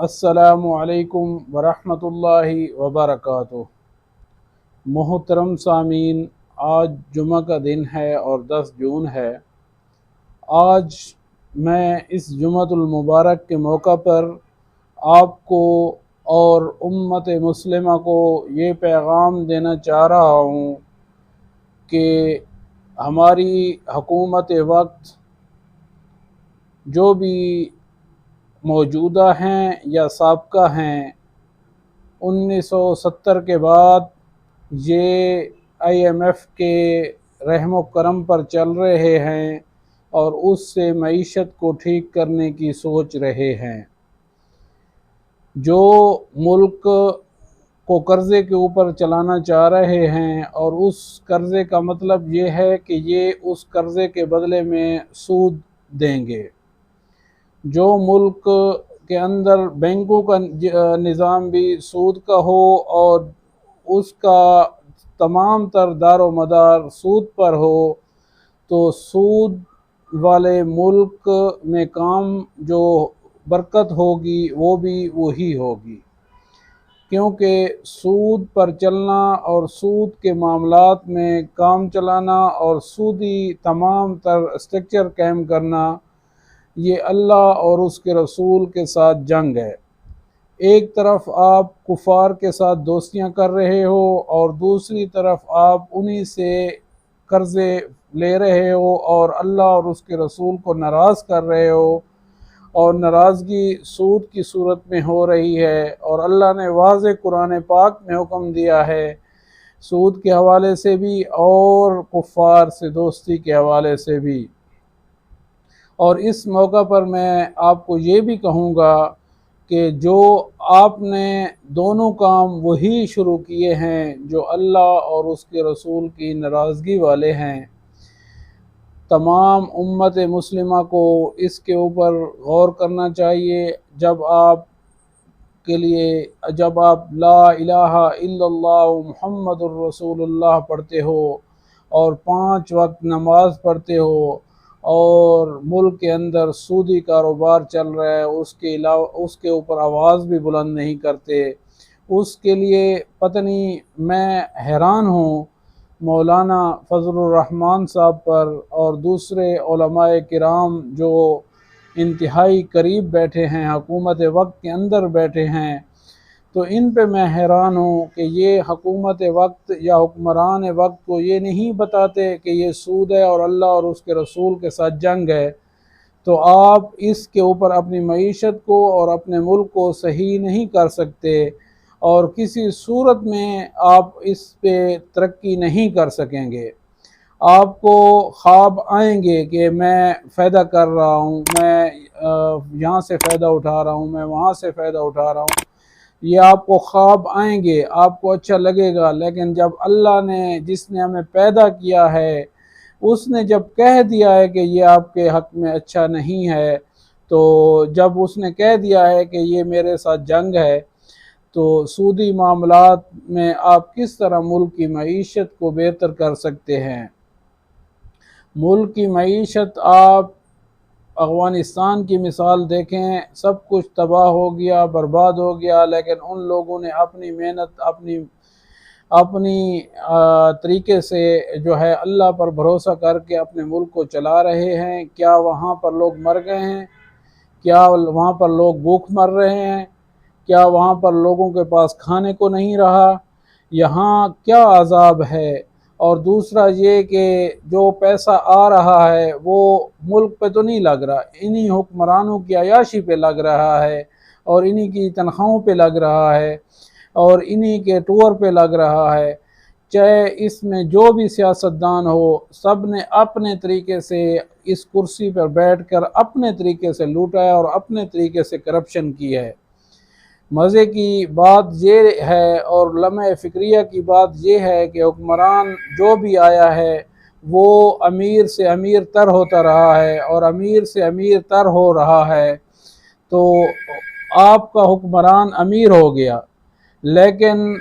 अस्सलामु अलैकुम वरहमतुल्लाहि वबरकातुह। मोहतरम सामीन, आज जुमा का दिन है और 10 जून है। आज मैं इस जुमातुल मुबारक के मौका पर आपको और उम्मत मुस्लिमा को ये पैगाम देना चाह रहा हूँ कि हमारी हुकूमत वक्त जो भी मौजूदा हैं या साबका हैं, 1970 के बाद ये IMF के रहम करम पर चल रहे हैं और उससे मईशत को ठीक करने की सोच रहे हैं। जो मुल्क को कर्ज़े के ऊपर चलाना चाह रहे हैं और उस कर्ज़े का मतलब ये है कि ये उस कर्ज़े के बदले में सूद देंगे। जो मुल्क के अंदर बैंकों का निज़ाम भी सूद का हो और उसका तमाम तर दारो मदार सूद पर हो, तो सूद वाले मुल्क में काम जो बरकत होगी वो भी वही होगी, क्योंकि सूद पर चलना और सूद के मामलात में काम चलाना और सूदी तमाम तर स्ट्रक्चर कायम करना, ये अल्लाह और उसके रसूल के साथ जंग है। एक तरफ आप कुफार के साथ दोस्तियां कर रहे हो और दूसरी तरफ आप उन्हीं से कर्ज़े ले रहे हो और अल्लाह और उसके रसूल को नाराज़ कर रहे हो, और नाराज़गी सूद की सूरत में हो रही है। और अल्लाह ने वाज़े कुरान पाक में हुक्म दिया है सूद के हवाले से भी और कुफार से दोस्ती के हवाले से भी। और इस मौका पर मैं आपको ये भी कहूँगा कि जो आपने दोनों काम वही शुरू किए हैं जो अल्लाह और उसके रसूल की नाराज़गी वाले हैं। तमाम उम्मत मुस्लिमा को इसके ऊपर गौर करना चाहिए। जब आप ला इलाहा इल्लल्लाह मुहम्मदुर रसूलुल्लाह पढ़ते हो और 5 वक्त नमाज पढ़ते हो और मुल्क के अंदर सूदी कारोबार चल रहा है, उसके अलावा उसके ऊपर आवाज़ भी बुलंद नहीं करते, उसके लिए पत्नी मैं हैरान हूँ मौलाना फजलुर रहमान साहब पर और दूसरे उलमाए किराम जो इंतहाई करीब बैठे हैं, हुकूमत वक्त के अंदर बैठे हैं। तो इन पे मैं हैरान हूँ कि ये हुकूमत वक्त या हुक्मरान वक्त को ये नहीं बताते कि ये सूद है और अल्लाह और उसके रसूल के साथ जंग है। तो आप इसके ऊपर अपनी मईशत को और अपने मुल्क को सही नहीं कर सकते और किसी सूरत में आप इस पे तरक्की नहीं कर सकेंगे। आपको ख्वाब आएंगे कि मैं फ़ायदा कर रहा हूँ, मैं यहाँ से फ़ायदा उठा रहा हूँ, मैं वहाँ से फ़ायदा उठा रहा हूँ। ये आपको ख्वाब आएंगे, आपको अच्छा लगेगा, लेकिन जब अल्लाह ने जिसने हमें पैदा किया है उसने जब कह दिया है कि ये आपके हक़ में अच्छा नहीं है, तो जब उसने कह दिया है कि ये मेरे साथ जंग है, तो सूदी मामलात में आप किस तरह मुल्क की मईशत को बेहतर कर सकते हैं। मुल्क की मईशत आप अफ़गानिस्तान की मिसाल देखें, सब कुछ तबाह हो गया, बर्बाद हो गया, लेकिन उन लोगों ने अपनी मेहनत अपनी अपनी तरीके से जो है अल्लाह पर भरोसा करके अपने मुल्क को चला रहे हैं। क्या वहाँ पर लोग मर गए हैं? क्या वहाँ पर लोग भूख मर रहे हैं? क्या वहाँ पर लोगों के पास खाने को नहीं रहा? यहाँ क्या अज़ाब है? और दूसरा ये कि जो पैसा आ रहा है वो मुल्क पे तो नहीं लग रहा, इन्हीं हुक्मरानों की अयाशी पे लग रहा है और इन्हीं की तनख्वाहों पे लग रहा है और इन्हीं के टूर पे लग रहा है। चाहे इसमें जो भी सियासतदान हो, सब ने अपने तरीके से इस कुर्सी पर बैठकर अपने तरीके से लूटा है और अपने तरीके से करप्शन की है। मज़े की बात ये है और लम्हे फ़िक्रिया की बात ये है कि हुक्मरान जो भी आया है वो अमीर से अमीर तर होता रहा है और अमीर से अमीर तर हो रहा है। तो आपका हुक्मरान अमीर हो गया, लेकिन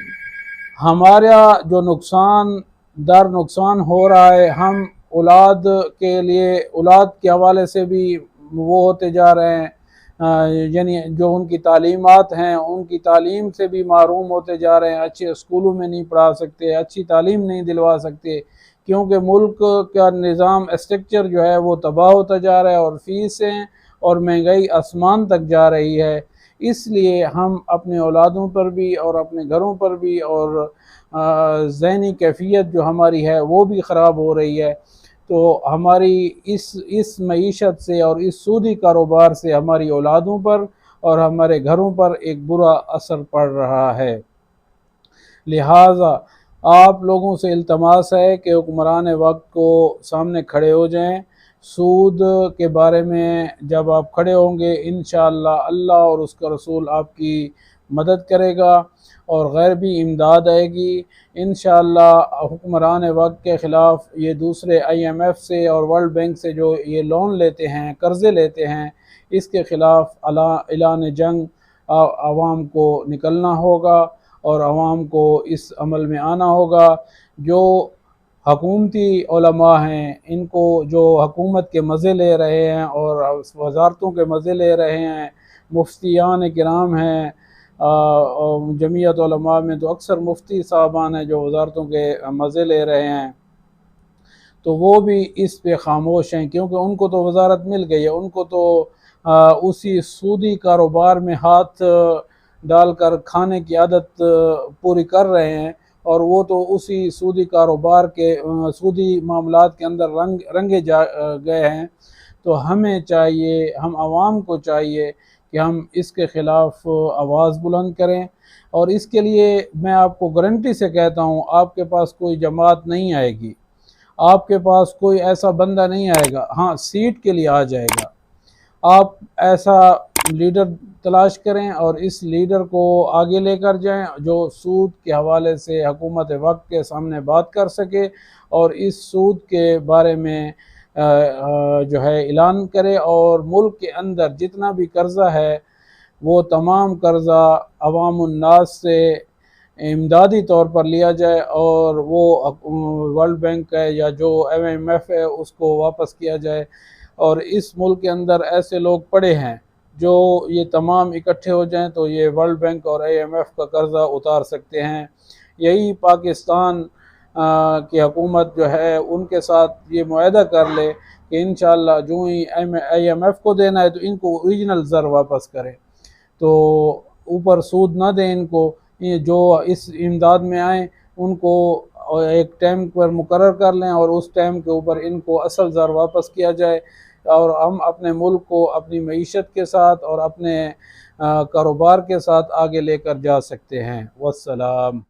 हमारा जो नुकसान हो रहा है, हम औलाद के लिए औलाद के हवाले से भी वो होते जा रहे हैं, यानी जो उनकी तालीमात हैं उनकी तालीम से भी महरूम होते जा रहे हैं, अच्छे स्कूलों में नहीं पढ़ा सकते, अच्छी तालीम नहीं दिलवा सकते, क्योंकि मुल्क का निज़ाम स्ट्रक्चर जो है वो तबाह होता जा रहा है और फ़ीसें और महंगाई आसमान तक जा रही है। इसलिए हम अपने औलादों पर भी और अपने घरों पर भी और ज़हनी कैफियत जो हमारी है वो भी ख़राब हो रही है। तो हमारी इस मईशत से और इस सूदी कारोबार से हमारी औलादों पर और हमारे घरों पर एक बुरा असर पड़ रहा है। लिहाजा आप लोगों से इल्तमास है कि हुक्मरान वक्त को सामने खड़े हो जाएं। सूद के बारे में जब आप खड़े होंगे, इंशाअल्लाह अल्लाह और उसका रसूल आपकी मदद करेगा और गैरबी इमदाद आएगी। इंशाअल्लाह हुक्मरान वक्त के ख़िलाफ़ ये दूसरे IMF से और वर्ल्ड बैंक से जो ये लोन लेते हैं, कर्ज़े लेते हैं, इसके ख़िलाफ़ ऐलान जंग आवाम को निकलना होगा और आवाम को इस अमल में आना होगा। जो हकूमती उलमा हैं, इनको जो हकूमत के मज़े ले रहे हैं और वज़ारतों के मज़े ले रहे हैं, मुफ्तियान किराम हैं, जमीयत उलमा में तो अक्सर मुफ्ती साहबान हैं जो वज़ारतों के मज़े ले रहे हैं, तो वो भी इस पे ख़ामोश हैं, क्योंकि उनको तो वज़ारत मिल गई है। उनको तो उसी सूदी कारोबार में हाथ डालकर खाने की आदत पूरी कर रहे हैं और वो तो उसी सूदी कारोबार के सूदी मामलात के अंदर रंगे जा गए हैं। तो हमें चाहिए, हम आवाम को चाहिए कि हम इसके ख़िलाफ़ आवाज़ बुलंद करें और इसके लिए मैं आपको गारंटी से कहता हूँ, आपके पास कोई जमात नहीं आएगी, आपके पास कोई ऐसा बंदा नहीं आएगा। हाँ, सीट के लिए आ जाएगा। आप ऐसा लीडर तलाश करें और इस लीडर को आगे लेकर जाएं जो सूद के हवाले से हुकूमत वक्त के सामने बात कर सके और इस सूद के बारे में जो है ऐलान करे और मुल्क के अंदर जितना भी कर्ज़ा है वो तमाम कर्ज़ा अवामुन्नास से इमदादी तौर पर लिया जाए और वो वर्ल्ड बैंक है या जो IMF है उसको वापस किया जाए। और इस मुल्क के अंदर ऐसे लोग पड़े हैं जो ये तमाम इकट्ठे हो जाएं तो ये वर्ल्ड बैंक और IMF का कर्ज़ा उतार सकते हैं। यही पाकिस्तान की हुकूमत जो है उनके साथ ये मुआहदा कर ले कि इंशाअल्लाह जो ही IMF को देना है तो इनको ओरिजिनल ज़र वापस करें, तो ऊपर सूद ना दें इनको। ये जो इस इमदाद में आएँ उनको एक टाइम पर मुकर्रर कर लें और उस टाइम के ऊपर इनको असल ज़र वापस किया जाए और हम अपने मुल्क को अपनी मईशत के साथ और अपने कारोबार के साथ आगे लेकर जा सकते हैं। वस्सलाम।